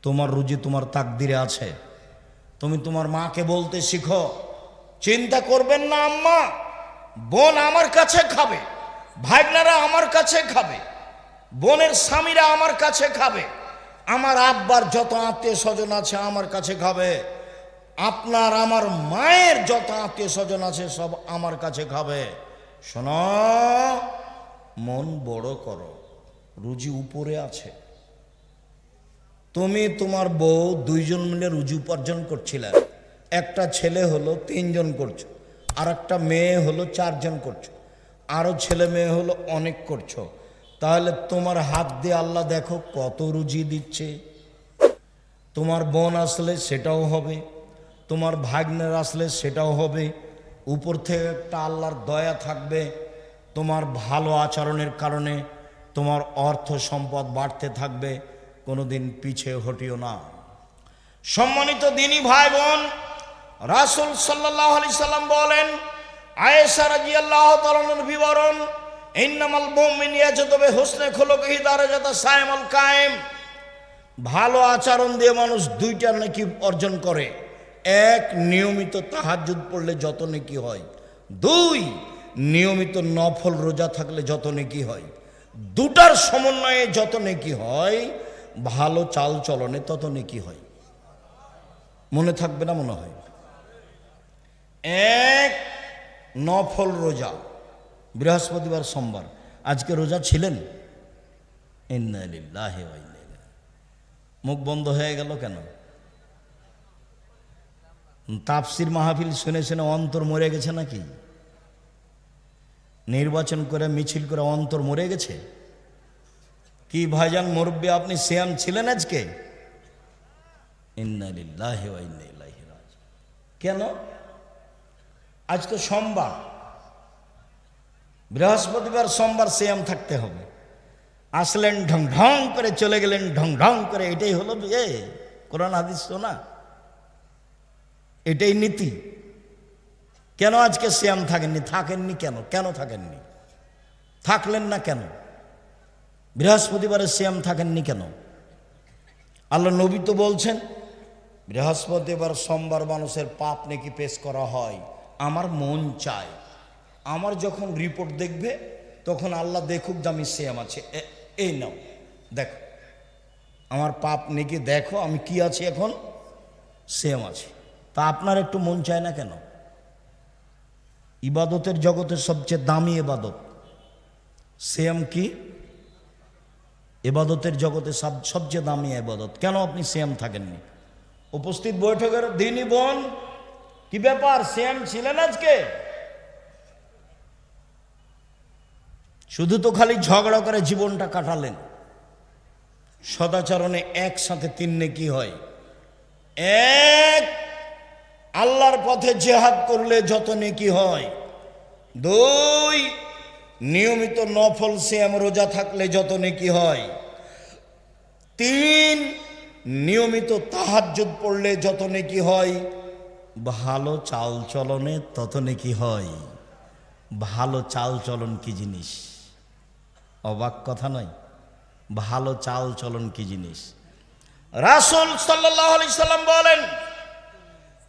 তোমার রুজি তোমার তাকদিরে আছে। তুমি তোমার মাকে বলতে শিখো, চিন্তা করবেন না আম্মা, বোন আমার কাছে খাবে, ভাগনারা আমার কাছে খাবে, বোনের স্বামীরা আমার কাছে খাবে, আমার আব্বার যত আত্মীয় স্বজন আছে আমার কাছে খাবে, আপনার আমার মায়ের যত আত্মীয় স্বজন আছে সব আমার কাছে খাবে। শোনো, মন বড় করো, রুজি উপরে আছে। তুমি তোমার বউ দুইজন মিলে রুজি উপার্জন করছিলেন, একটা ছেলে হলো 3 জন করছো, আর একটা মেয়ে হলো 4 জন করছো, আরও ছেলে মেয়ে হলো অনেক করছো। তাহলে তোমার হাত দিয়ে আল্লাহ দেখো কত রুজি দিচ্ছে। তোমার বোন আসলে সেটাও হবে, তোমার ভাগ্নের আসলে সেটাও হবে। উপর থেকে একটা আল্লাহর দয়া থাকবে, তোমার ভালো আচরণের কারণে তোমার অর্থ সম্পদ বাড়তে থাকবে। কোনোদিন পিছে হটিও না। সম্মানিত দিনী ভাই বোন, রাসূল সাল্লাল্লাহু আলাইহি সাল্লাম বলেন, আয়েশা রাদিয়াল্লাহু তাআলার বিবরণ, ইন্নামাল মুমিনু ইয়াজুদু বিহুসনি খুলুকিহি দারাজাতা সাইমুল কায়েম। ভালো আচরণ দিয়ে মানুষ 2টা নেকি অর্জন করে। 1, নিয়মিত তাহাজ্জুদ পড়লে যত নেকি হয়। 2, নিয়মিত নফল রোজা থাকলে যত নেকি হয়। 2টার সমন্বয়ে যত নেকি হয়, ভালো চাল চলনে তত নেকি হয়। মনে থাকবে না মনে হয়? 1, নফল রোজা, বৃহস্পতিবার সোমবার। আজকে রোজা ছিলেন? ইন্না লিল্লাহি ওয়া ইন্না ইলাইহি। মুখ বন্ধ হয়ে গেল কেন? তাফসির মাহফিল শুনে শুনে অন্তর মরে গেছে নাকি? নির্বাচন করে মিছিল করে অন্তর মরে গেছে কি? ভাইজান মুরব্বী, আপনি সিয়াম ছিলেন আজকে? ইন্না লিল্লাহি ওয়া ইন্না ইলাইহি রাজিউন। কেন? আজ তো সোমবার, বৃহস্পতিবার সোমবার সিয়াম থাকতে হবে। আসলেন ঢং ঢং করে, চলে গেলেন ঢং ঢং করে। এটাই হলো কোরআন হাদিস তো না, এটাই নীতি। কেন আজকে সিয়াম থাকেননি? থাকেননি কেন? কেন থাকেননি? থাকলেন না কেন? বৃহস্পতিবারে সিয়াম থাকেননি কেন? আল্লাহ নবী তো বলছেন, বৃহস্পতিবার সোমবার মানুষের পাপ নেকি পেশ করা হয়। আমার মন চায়, আমার যখন রিপোর্ট দেখবে তখন আল্লাহ দেখুক যে আমি সিয়াম আছে। এই নাও দেখো, আমার পাপ নেকি দেখো, আমি কি আছি এখন? সিয়াম আছি। তা আপনার একটু মন চায় না কেন? ইবাদতের জগতে সবচেয়ে দামি ইবাদত সিয়াম। কি ইবাদতের জগতে সবচেয়ে দামি ইবাদত। কেন আপনি সিয়াম থাকেননি? উপস্থিত বৈঠকের দিনই বোন, কি ব্যাপার, সিয়াম ছিলেন আজকে? শুধু তো খালি ঝগড়া করে জীবনটা কাটালেন। সদাচরণে একসাথে 3 নেকি হয়। 1, আল্লাহর পথে জিহাদ করলে যত নেকি হয়। 2, নিয়মিত নফল সিয়াম রোজা থাকলে যত নেকি হয়। 3, নিয়মিত তাহাজ্জুদ পড়লে যত নেকি হয়। ভালো চাল চলনে তত নেকি হয়। ভালো চাল চলন কি জিনিস? অবাক কথা নয়? ভালো চাল চলন কি জিনিস? রাসূল সাল্লাল্লাহু আলাইহি সাল্লাম বলেন,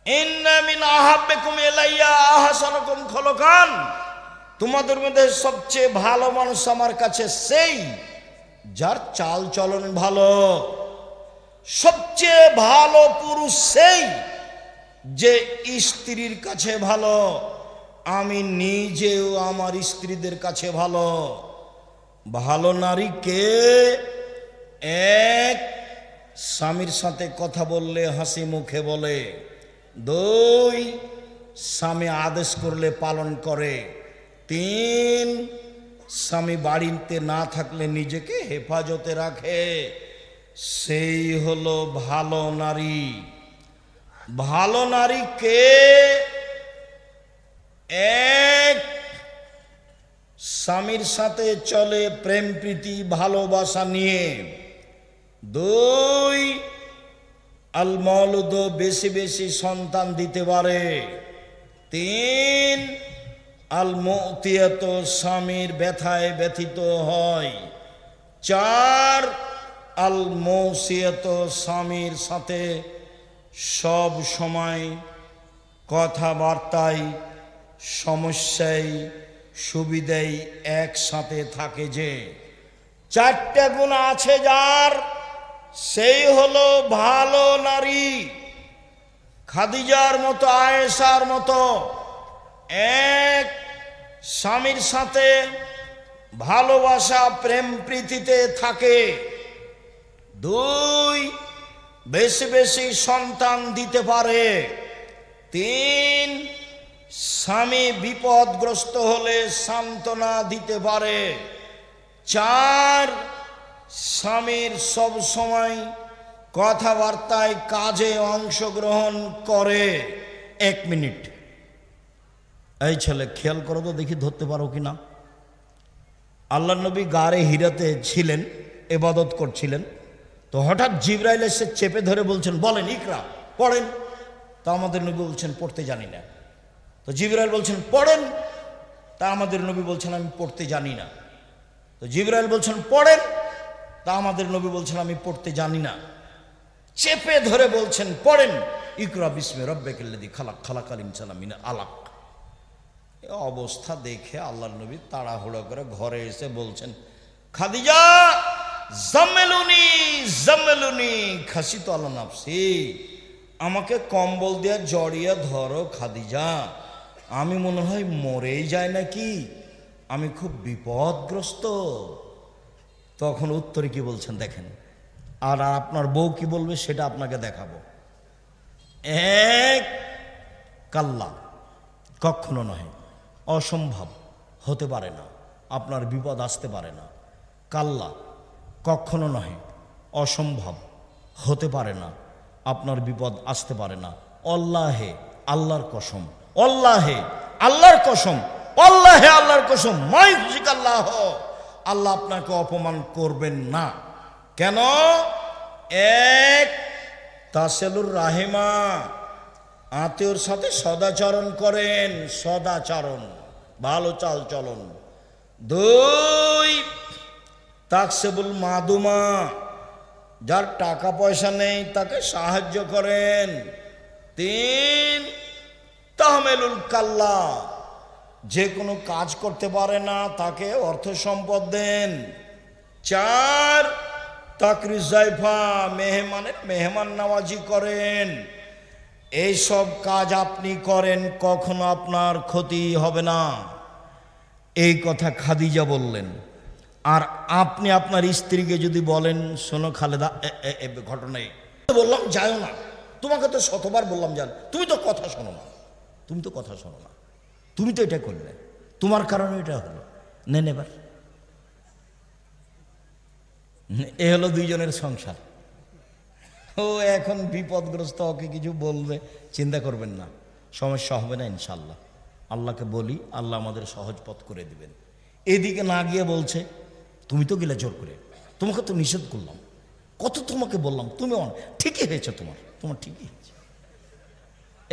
ইন্না মিন আহাব্বিকুম ইলাইয়া আহসানুকুম খুলুকান। তোমাদের মধ্যে সবচেয়ে ভালো মানুষ আমার কাছে সেই যার চাল চলন ভালো। সবচেয়ে ভালো পুরুষ সেই যে স্ত্রীর কাছে ভালো। আমি নিজেও আমার স্ত্রীদের কাছে ভালো। ভালো নারী কে? 1, স্বামীর সাথে কথা বললে হাসি মুখে বলে। 2, স্বামী আদেশ করলে পালন করে। 3, স্বামী বাড়িতে না থাকলে নিজেকে হেফাজতে রাখে। সেই হলো ভালো নারী। ভালো নারী কে? 1, স্বামীর সাথে চলে প্রেম প্রীতি ভালোবাসা নিয়ে। 2, আল মাউলুদ, বেশি বেশি সন্তান দিতে পারে। 3, আল মুতিয়াত, স্বামীর ব্যথায় ব্যথিত হয়। 4, আল মৌসিয়াত, স্বামীর সাথে সব সময় কথাবার্তায়, সমস্যায়, সুবিধায় একসাথে থাকে। যে চারটে গুণ আছে যার, সেই হলো ভালো নারী। খাদিজার মতো, আয়েশার মতো এক, স্বামীর সাথে ভালোবাসা প্রেম প্রীতিতে থাকে। দুই, বেশি বেশি সন্তান দিতে পারে। তিন, স্বামী বিপদগ্রস্ত হলে সান্ত্বনা দিতে পারে। চার, স্বামীর সব সময় কথাবার্তায়, কাজে অংশগ্রহণ করে। 1 মিনিট, এই ছেলে খেয়াল করো তো দেখি ধরতে পারো কিনা। আল্লাহ নবী গারে হিরাতে ছিলেন, ইবাদত করছিলেন। তো হঠাৎ জিবরাইল এসে চেপে ধরে বলছেন, বলেন ইকরা, পড়েন। তা আমাদের নবী বলছেন পড়তে জানি না। তো জিবরাইল বলছেন পড়েন। তা আমাদের নবী বলছেন আমি পড়তে জানি না। তো জিবরাইল বলছেন পড়েন। তা আমাদের নবী বলছেন আমি পড়তে জানি না। চেপে ধরে বলছেন পড়েন, ইকরা বিস্মে রব্বিকাল্লাযী খালাক, খালাকাল ইনসানা মিন আলাক। এই অবস্থা দেখে আল্লাহর নবী তাড়াহুড়ো করে ঘরে এসে বলছেন, খাদিজা জাম্মেলুনি জাম্মেলুনি খাসিতু আলা নাফসি, আমাকে কম্বল দিয়ে জড়িয়ে ধরো খাদিজা, আমি মনে হয় মরেই যায় নাকি, আমি খুব বিপদগ্রস্ত। তখন উত্তরে কি বলছেন দেখেন, আর আপনার বউ কি বলবে সেটা আপনাকে দেখাবো। এক, কাল্লা, কখনো নয়, অসম্ভব, হতে পারে না, আপনার বিপদ আসতে পারে না। কাল্লা, কখনো নয়, অসম্ভব, হতে পারে না, আপনার বিপদ আসতে পারে না। আল্লাহে, আল্লাহর কসম, আল্লাহে, আল্লাহর কসম, আল্লাহে, আল্লাহর কসম, মাই খুশিক আল্লাহ, আল্লাহ আপনাকে অপমান করবেন না। কেন? এক, তাসেলুর রাহিমা, আত্মীয়র সাথে সদাচরণ করেন, সদাচরণ, ভালো চাল চলন। দুই, তাকসেবুল মাদুমা, যার টাকা পয়সা নেই তাকে সাহায্য করেন। তিন, তাহমেলুল কাল্লা, যে কোনো কাজ করতে পারে না তাকে অর্থ সম্পদ দেন। চার, তাকরিজ জাইফা, মেহমানের মেহমান নওয়াজি করেন। এইসব কাজ আপনি করেন, কখনো আপনার ক্ষতি হবে না। এই কথা খাদিজা বললেন। আর আপনি আপনার স্ত্রীকে যদি বলেন, শোনো খালেদা, ঘটনায় বললাম যাও না, তোমাকে তো শতবার বললাম যান, তুমি তো কথা শোনো না, তুমি তো কথা শোনো না, তুমি তো এটা করলে, তোমার কারণে এটা হলো, নেন এবার। এ হলো দুইজনের সংসার। ও এখন বিপদগ্রস্ত, ওকে কিছু বলবে, চিন্তা করবেন না, সমস্যা হবে না ইনশাল্লাহ। আল্লাহকে বলি, আল্লাহ আমাদের সহজ পথ করে দিবেন। এদিকে না গিয়ে বলছে, তুমি তো গেলে জোর করে, তোমাকে তো নিষেধ করলাম, কত তোমাকে বললাম, তুমি ঠিকই হয়েছে, তোমার ঠিকই হয়েছে।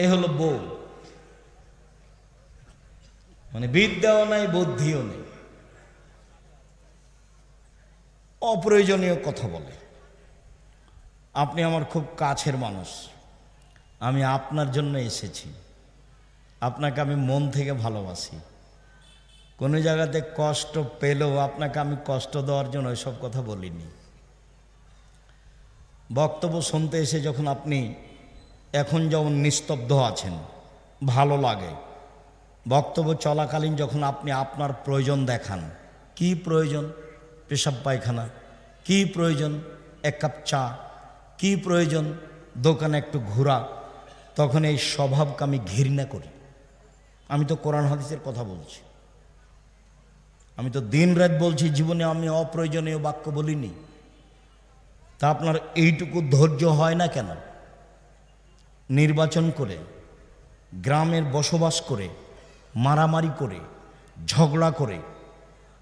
এ হলো বউ, মানে বিদ্যাও নাই, বুদ্ধিও নেই, অপ্রয়োজনীয় কথা বলে। আপনি আমার খুব কাছের মানুষ, আমি আপনার জন্য এসেছি, আপনাকে আমি মন থেকে ভালোবাসি। কোনো জায়গাতে কষ্ট পেলেও আপনাকে আমি কষ্ট দেওয়ার জন্য ওইসব কথা বলিনি। বক্তব্য শুনতে এসে যখন আপনি এখন যেমন নিস্তব্ধ আছেন, ভালো লাগে। বক্তব্য চলাকালীন যখন আপনি আপনার প্রয়োজন দেখান, কি প্রয়োজন, পেশাব পায়খানা, কি প্রয়োজন, এক কাপ চা, কি প্রয়োজন, দোকানে একটু ঘোরা, তখন এই স্বভাবকে আমি ঘৃণা করি। আমি তো কোরআন হাদিসের কথা বলছি, আমি তো দিন রাত বলছি, জীবনে আমি অপ্রয়োজনীয় বাক্য বলিনি। তা আপনার এইটুকু ধৈর্য হয় না কেন? নির্বাচন করে, গ্রামের বসবাস করে, মারামারি করে, ঝগড়া করে,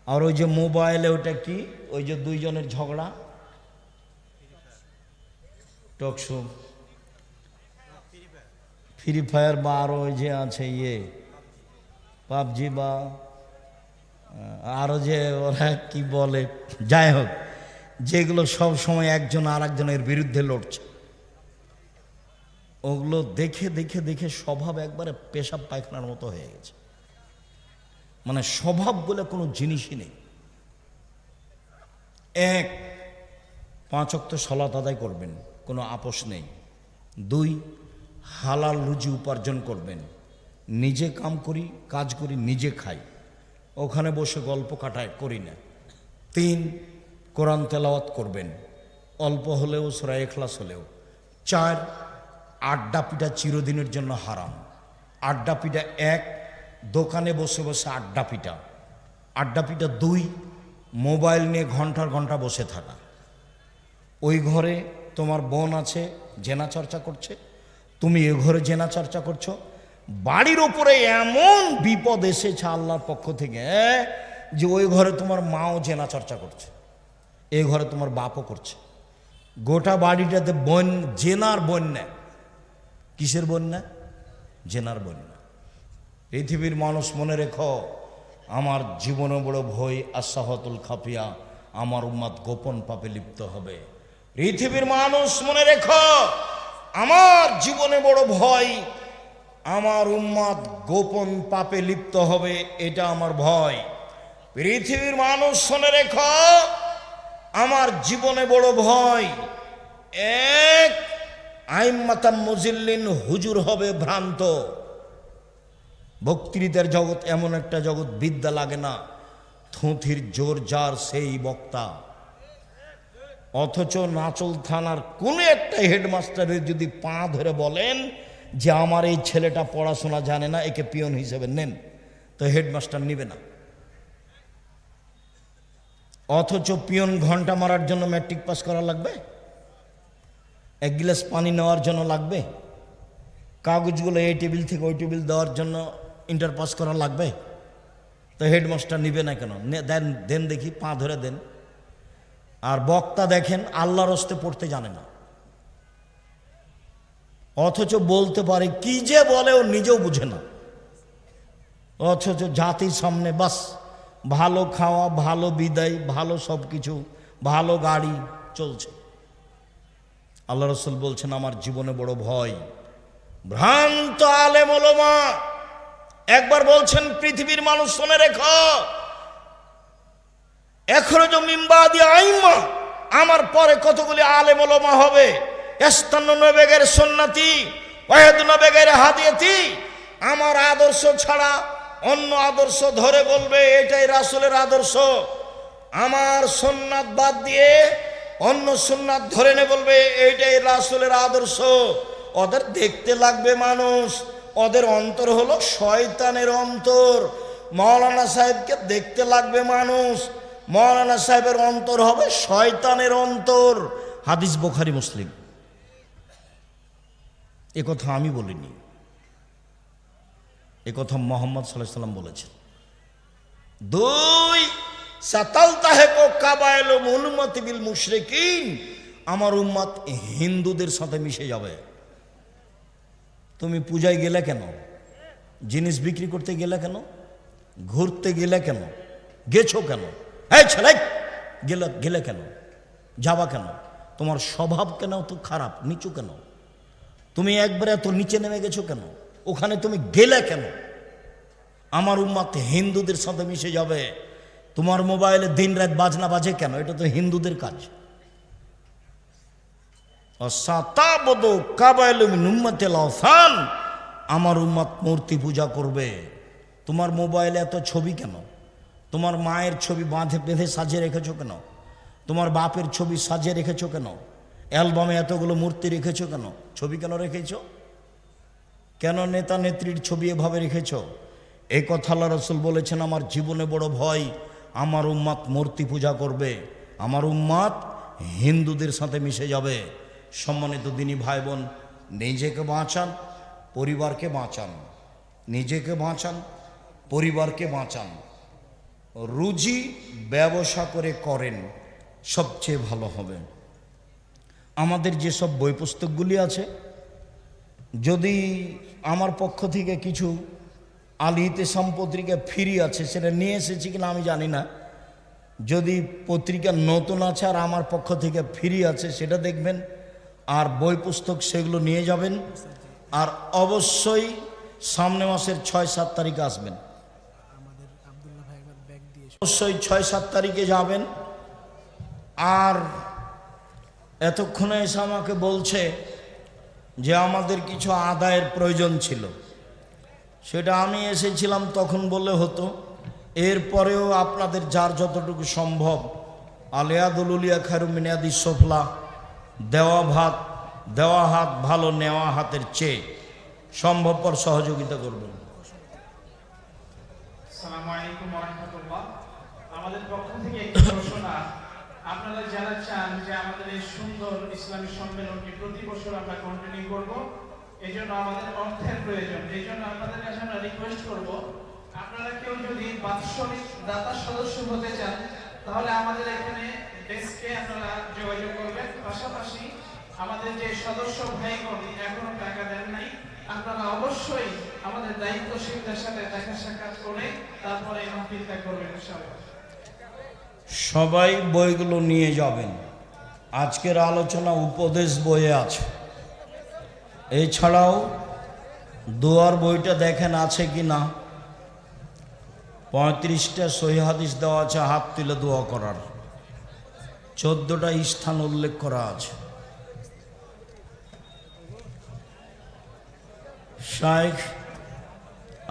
আর ওই যে মোবাইলে ওটা কি, ওই যে দুইজনের ঝগড়া, টকশো, ফ্রি ফায়ার, বা আরও ওই যে আছে পাবজি, বা আরও যে ওরা কি বলে, যাই হোক, যেগুলো সব সময় একজন আর একজনের বিরুদ্ধে লড়ছে, ওগুলো দেখে দেখে দেখে স্বভাব একবারে পেশাব পায়খানার মতো হয়ে গেছে। মানে স্বভাব বলে কোনো জিনিসই নেই। এক, 5 ওয়াক্ত সালাত আদায় করবেন, কোনো আপোষ নেই। 2, হালাল রুজি উপার্জন করবেন, নিজে কাজ করি নিজে খাই, ওখানে বসে গল্প কাটায় করি না। 3, কোরআন তেলাওয়াত করবেন, অল্প হলেও সূরা ইখলাস হলেও। 4, আড্ডা পিটা চিরদিনের জন্য হারাম। আড্ডা পিটা 1, দোকানে বসে বসে আড্ডা পিটা। 2, মোবাইল নিয়ে ঘন্টার ঘন্টা বসে থাকা। ওই ঘরে তোমার বোন আছে, জেনা চর্চা করছে, তুমি এ ঘরে জেনা চর্চা করছো। বাড়ির ওপরে এমন বিপদ এসেছে আল্লাহর পক্ষ থেকে যে ওই ঘরে তোমার মাও জেনা চর্চা করছে, এই ঘরে তোমার বাপও করছে। গোটা বাড়িটাতে জেনার বন্যা। কিসের বন্যা? জেনার বন্যা। পৃথিবীর মানুষ মনে রেখো, আমার জীবনে বড় ভয় আসাহতুল খাফিয়া, আমার উম্মাত গোপন পাপে লিপ্ত হবে। পৃথিবীর মানুষ মনে রেখো, আমার জীবনে বড় ভয়, আমার উম্মাত গোপন পাপে লিপ্ত হবে, এটা আমার ভয়। পৃথিবীর মানুষ শুনে রেখো, আমার জীবনে বড় ভয়, 1, আইম্মাতাম মুজিল্লিন, হুজুর হবে ভ্রান্ত। বক্তৃতার জগৎ এমন একটা জগৎ, বিদ্যা লাগে না, থুঁথির জোর যার সেই বক্তা। অথচ নাচল থানার কোন একটা হেডমাস্টারের যদি পা ধরে বলেন যে আমার এই ছেলেটা পড়াশোনা জানে না, একে পিয়ন হিসেবে নেন, তো হেডমাস্টার নিবে না। অথচ পিয়ন ঘন্টা মারার জন্য ম্যাট্রিক পাস করা লাগবে, 1 গ্লাস পানি নেওয়ার জন্য লাগবে, কাগজগুলো এই টেবিল থেকে ওই টেবিল দেওয়ার জন্য ইন্টার পাস করা লাগবে, তো হেডমাস্টার নিবে না কেন? দেন দেখি, পা ধরে দেন। আর বক্তা দেখেন আল্লাহর হস্তে পড়তে জানে না, অথচ বলতে পারে, কি যে বলে ও নিজেও বুঝে না। অথচ জাতির সামনে বাস ভালো খাওয়া, ভালো বিদায়, ভালো সব কিছু, ভালো গাড়ি চলছে। আল্লাহ রাসূল বলছেন, আমার জীবনে বড় ভয় ভ্রান্ত আলেম ওলামা। একবার বলছেন, পৃথিবীর মানুষ শুনে রেখো, এখরজু মিন বাদি আইম্মা, আমার পরে কতগুলি আলেম ওলামা হবে, ইস্তান্নুনা বিগাইরি সুন্নতি ওয়া ইয়াহদুনা বিগাইরি হাদিয়াতি, আমার আদর্শ ছাড়া অন্য আদর্শ ধরে বলবে এটাই রাসূলের আদর্শ, আমার সুন্নাত বাদ দিয়ে অন্য সুন্নাত ধরে নে বলবে এইটাই রাসূলের আদর্শ। ওদের দেখতে লাগবে মানুষ, ওদের অন্তর হলো শয়তানের অন্তর। মাওলানা সাহেবকে দেখতে লাগবে মানুষ, মাওলানা সাহেবের অন্তর হবে শয়তানের অন্তর। হাদিস বুখারী মুসলিম। এ কথা আমি বলিনি, এ কথা মুহাম্মদ সাল্লাল্লাহু আলাইহি সাল্লাম বলেছেন। 2, সাতালতাহিকু কাবাইলু উম্মতি বিল মুশরিকিন, আমার উম্মত হিন্দুদের সাথে মিশে যাবে। তুমি পূজায় গেলে কেন? জিনিস বিক্রি করতে গেলে কেন? ঘুরতে গেলে কেন? গেছো কেন? এই ছেলে, গেলে কেন? যাবা কেন? তোমার স্বভাব কেন তো খারাপ, নিচু কেন? তুমি একবারে এত নিচে নেমে গেছো কেন? ওখানে তুমি গেলে কেন? আমার উম্মত হিন্দুদের সাথে মিশে যাবে। তোমার মোবাইলে দিন রাত বাজনা বাজে কেন? এটা তো হিন্দুদের কাজ। আমার উম্মত মূর্তি পূজা করবে। তোমার মোবাইলে এত ছবি কেন? তোমার মায়ের ছবি বেঁধে সাজিয়ে রেখেছো কেন? তোমার বাপের ছবি সাজিয়ে রেখেছো কেন? অ্যালবামে এতগুলো মূর্তি রেখেছো কেন? ছবি কেন রেখেছো? কেন নেতা নেত্রীর ছবি এভাবে রেখেছো? এই কথা আল্লাহ রাসূল বলেছেন, আমার জীবনে বড় ভয়, আমার উম্মত মূর্তি পূজা করবে, আমার উম্মত হিন্দুদের সাথে মিশে যাবে। সম্মানিত দিনী ভাই বোন, নিজেকে বাঁচান, পরিবারকে বাঁচান, নিজেকে বাঁচান, পরিবারকে বাঁচান। রুজি ব্যবসা করে করেন, সবচেয়ে ভালো হবে। আমাদের যেসব বই পুস্তকগুলি আছে, যদি আমার পক্ষ থেকে কিছু আল ইতিসাম পত্রিকা ফ্রি আছে, সেটা নিয়ে এসেছি কিনা আমি জানি না, যদি পত্রিকা নতুন আছে আর আমার পক্ষ থেকে ফ্রি আছে সেটা দেখবেন, আর বই পুস্তক সেগুলো নিয়ে যাবেন। আর অবশ্যই সামনে মাসের 6-7 তারিখে আসবেন, অবশ্যই 6-7 তারিখে যাবেন। আর এতক্ষণে এসে আমাকে বলছে যে আমাদের কিছু আদায়ের প্রয়োজন ছিল, সেটা আমি এসেছিলাম তখন বললে হতো। এরপরেও আপনাদের যার যতটুকু সম্ভব আলিয়াদুল উলিয়া খায়রুম মিন ইয়াদি সুফলা, দেওয়া হাত ভালো নেওয়া হাতের চেয়ে, সম্ভবপর সহযোগিতা করবেন। আসসালামু আলাইকুম ওয়া রাহমাতুল্লাহ। আমাদের পক্ষ থেকে একটি ঘোষণা, আপনারা যারা চান যে আমাদের এই সুন্দর ইসলামী সম্মেলনটি প্রতি বছর আমরা কন্টিনিউ করব, এজন্য আমাদের অর্থের প্রয়োজন। এজন্য আপনাদের কাছে আমরা রিকোয়েস্ট করব, আপনারা কেউ যদি বাৎসরিক দাতা সদস্য হতে চান তাহলে আমাদের এখানে ডেস্কে আপনারা যোগাযোগ করবেন। পাশাপাশি আমাদের যে সদস্য ভাইগণ এখনো টাকা দেন নাই, আপনারা অবশ্যই আমাদের দায়িত্বশীলদের সাথে দেখা সাক্ষাৎ করে তারপরে এই মাহফিল ত্যাগ করবেন ইনশাআল্লাহ। সবাই বইগুলো নিয়ে যাবেন। আজকের আলোচনা উপদেশ বইয়ে আছে। এছাড়াও দোয়ার বইটা দেখেন আছে কি না। 35টা সহিহ হাদিস দেওয়া আছে হাত তুলে দোয়া করার, 14টা স্থান উল্লেখ করা আছে। শাইখ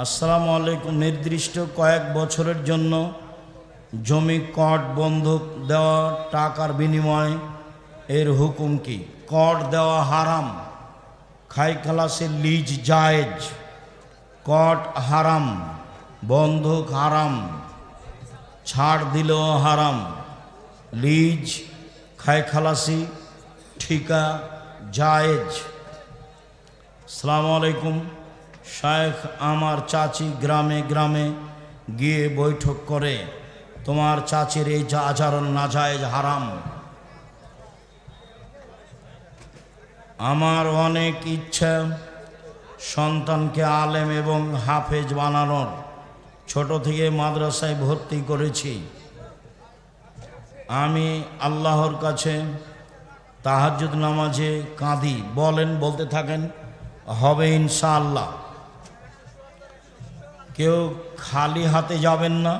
আসসালামু আলাইকুম, নির্দিষ্ট কয়েক বছরের জন্য জমি কট বন্ধক দেওয়া টাকার বিনিময়ে এর হুকুম কি? কট দেওয়া হারাম, খাই খালাসের লিজ জায়েজ। কট হারাম, বন্ধক হারাম, ছাড় দিলেও হারাম। লিজ, খাই খালাসি, ঠিকা জায়েজ। আসসালামু আলাইকুম শায়েখ, আমার চাচি গ্রামে গ্রামে গিয়ে বৈঠক করে, তোমার চাচির এই আচরণ নাজায়েজ হারাম। আমার অনেক ইচ্ছা সন্তানকে আলেম এবং হাফেজ বানানোর, ছোট থেকে মাদ্রাসায় ভর্তি করেছি। আমি আল্লাহর কাছে তাহাজ্জুদ নামাজে কাঁদি। বলেন, বলতে থাকেন, হবে ইনশাআল্লাহ। কেউ খালি হাতে যাবেন না।